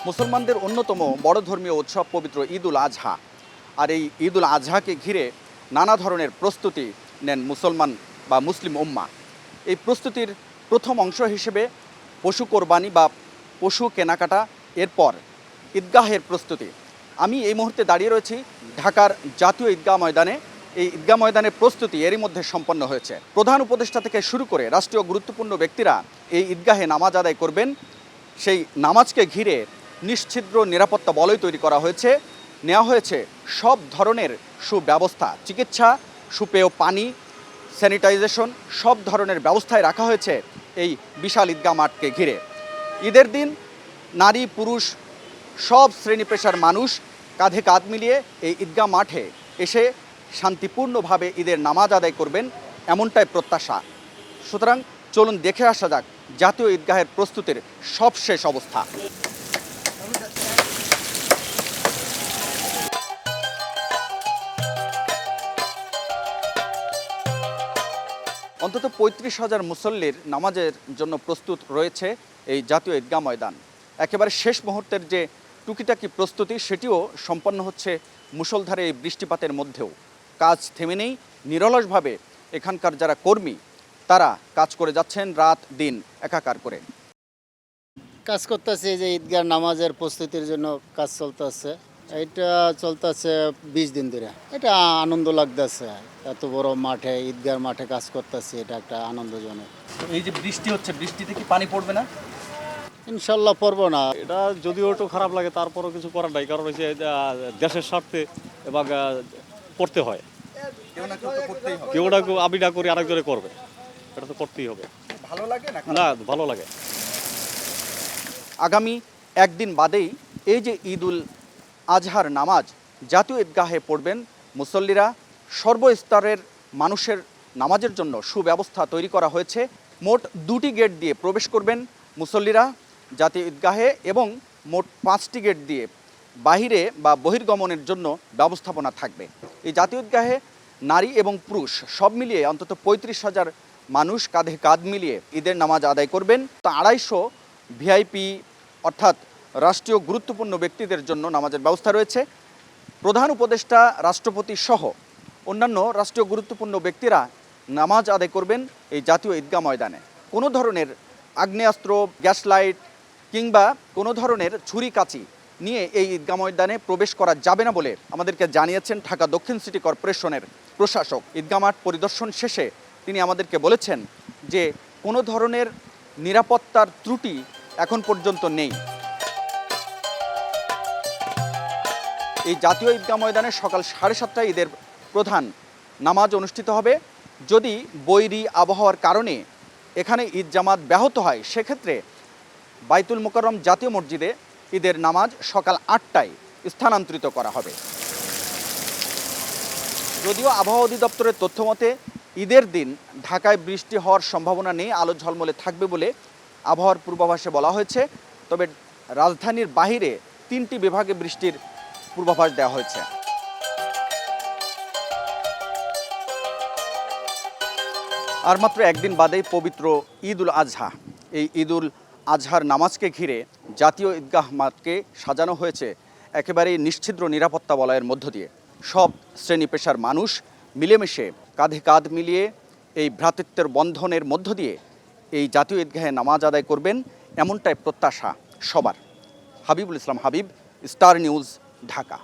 মুসলমানদের অন্যতম বড় ধর্মীয় উৎসব পবিত্র ঈদ উল আজহা। আর এই ঈদ উল আজহাকে ঘিরে নানা ধরনের প্রস্তুতি নেন মুসলমান বা মুসলিম উম্মাহ। এই প্রস্তুতির প্রথম অংশ হিসেবে পশু কোরবানি বা পশু কেনাকাটা, এরপর ঈদগাহের প্রস্তুতি। আমি এই মুহূর্তে দাঁড়িয়ে রয়েছি ঢাকার জাতীয় ঈদগাহ ময়দানে। এই ঈদগাহ ময়দানের প্রস্তুতি এরই মধ্যে সম্পন্ন হয়েছে। প্রধান উপদেষ্টা থেকে শুরু করে রাষ্ট্রীয় গুরুত্বপূর্ণ ব্যক্তিরা এই ঈদগাহে নামাজ আদায় করবেন। সেই নামাজকে ঘিরে নিশ্ছিদ্র নিরাপত্তা বলয় তৈরি করা হয়েছে। নেওয়া হয়েছে সব ধরনের সুব্যবস্থা, চিকিৎসা, সুপেয় পানি, স্যানিটাইজেশন, সব ধরনের ব্যবস্থায় রাখা হয়েছে এই বিশাল ঈদগাহ মাঠকে ঘিরে। ঈদের দিন নারী পুরুষ সব শ্রেণী পেশার মানুষ কাঁধে কাঁধ মিলিয়ে এই ঈদগাহ মাঠে এসে শান্তিপূর্ণভাবে ঈদের নামাজ আদায় করবেন, এমনটাই প্রত্যাশা। সুতরাং চলুন দেখে আসা যাক জাতীয় ঈদগাহের প্রস্তুতির সবশেষ অবস্থা। অন্তত ৩৫,০০০ মুসল্লির নামাজের জন্য প্রস্তুত রয়েছে এই জাতীয় ঈদগাহ ময়দান। একেবারে শেষ মুহূর্তের যে টুকিটাকি প্রস্তুতি, সেটিও সম্পন্ন হচ্ছে মুষলধারে এই বৃষ্টিপাতের মধ্যেও। কাজ থেমে নেই, নিরলসভাবে এখানকার যারা কর্মী তারা কাজ করে যাচ্ছেন রাত দিন একাকার করে। কাজ করতেছে, যে ঈদগাহ নামাজের প্রস্তুতির জন্য কাজ চলতেছে। এটা চলতেছে 20 দিন ধরে। এটা আনন্দ লাগতেছে, এত বড় মাঠে ঈদগাহ মাঠে কাজ করতেছে, এটা একটা আনন্দজনক। এই যে বৃষ্টি হচ্ছে, বৃষ্টিতে কি পানি পড়বে না? ইনশাল্লাহ পড়বো না। এটা যদিও একটু খারাপ লাগে, তারপরও কিছু করার নাই, কারণ হচ্ছে দেশের স্বার্থে এবং করতে হয়। কেউ না কেউ, আমি না করি আরেকজনে করবে, এটা তো করতেই হবে। ভালো লাগে না, ভালো লাগে। আগামী একদিন বাদেই এই যে ঈদ উল আজহার নামাজ জাতীয় ঈদগাহে পড়বেন মুসল্লিরা। সর্বস্তরের মানুষের নামাজের জন্য সুব্যবস্থা তৈরি করা হয়েছে। মোট 2টি গেট দিয়ে প্রবেশ করবেন মুসল্লিরা জাতীয় ঈদগাহে, এবং মোট 5টি গেট দিয়ে বাহিরে বা বহির্গমনের জন্য ব্যবস্থাপনা থাকবে। এই জাতীয় ঈদগাহে নারী এবং পুরুষ সব মিলিয়ে অন্তত ৩৫,০০০ মানুষ কাঁধে কাঁধ মিলিয়ে ঈদের নামাজ আদায় করবেন। তো 250 ভিআইপি অর্থাৎ রাষ্ট্রীয় গুরুত্বপূর্ণ ব্যক্তিদের জন্য নামাজের ব্যবস্থা রয়েছে। প্রধান উপদেষ্টা, রাষ্ট্রপতি সহ অন্যান্য রাষ্ট্রীয় গুরুত্বপূর্ণ ব্যক্তিরা নামাজ আদায় করবেন এই জাতীয় ঈদগাহ ময়দানে। কোনো ধরনের আগ্নেয়াস্ত্র, গ্যাস লাইট কিংবা কোনো ধরনের ছুরি কাঁচি নিয়ে এই ঈদগাহ ময়দানে প্রবেশ করা যাবে না বলে আমাদেরকে জানিয়েছেন ঢাকা দক্ষিণ সিটি কর্পোরেশনের প্রশাসক। ঈদগাহ মাঠ পরিদর্শন শেষে তিনি আমাদেরকে বলেছেন যে কোনো ধরনের নিরাপত্তার ত্রুটি এখন পর্যন্ত নেই। এই জাতীয় ঈদগাহ ময়দানে সকাল 7:30টায় ঈদের প্রধান নামাজ অনুষ্ঠিত হবে। যদি বৈরী আবহাওয়ার কারণে এখানে ঈদ জামাত ব্যাহত হয়, সেক্ষেত্রে বাইতুল মোকাররম জাতীয় মসজিদে ঈদের নামাজ সকাল 8টায় স্থানান্তরিত করা হবে। যদিও আবহাওয়া অধিদপ্তরের তথ্য মতে ঈদের দিন ঢাকায় বৃষ্টি হওয়ার সম্ভাবনা নেই, আলো ঝলমলে থাকবে বলে আবহাওয়ার পূর্বাভাসে বলা হয়েছে। তবে রাজধানীর বাহিরে 3টি বিভাগে বৃষ্টির পূর্বাভাস দেওয়া হয়েছে। আর মাত্র একদিন বাদেই পবিত্র ঈদ উল আজহা। এই ঈদ উল আজহার নামাজকে ঘিরে জাতীয় ঈদগাহ মাঠকে সাজানো হয়েছে একেবারেই নিশ্ছিদ্র নিরাপত্তা বলয়ের মধ্য দিয়ে। সব শ্রেণী পেশার মানুষ মিলেমিশে কাঁধে কাঁধ মিলিয়ে এই ভ্রাতৃত্বের বন্ধনের মধ্য দিয়ে এই জাতীয় ঈদগাহে নামাজ আদায় করবেন, এমনটাই প্রত্যাশা সবার। হাবিবুল ইসলাম হাবিব, স্টার নিউজ, ঢাকা।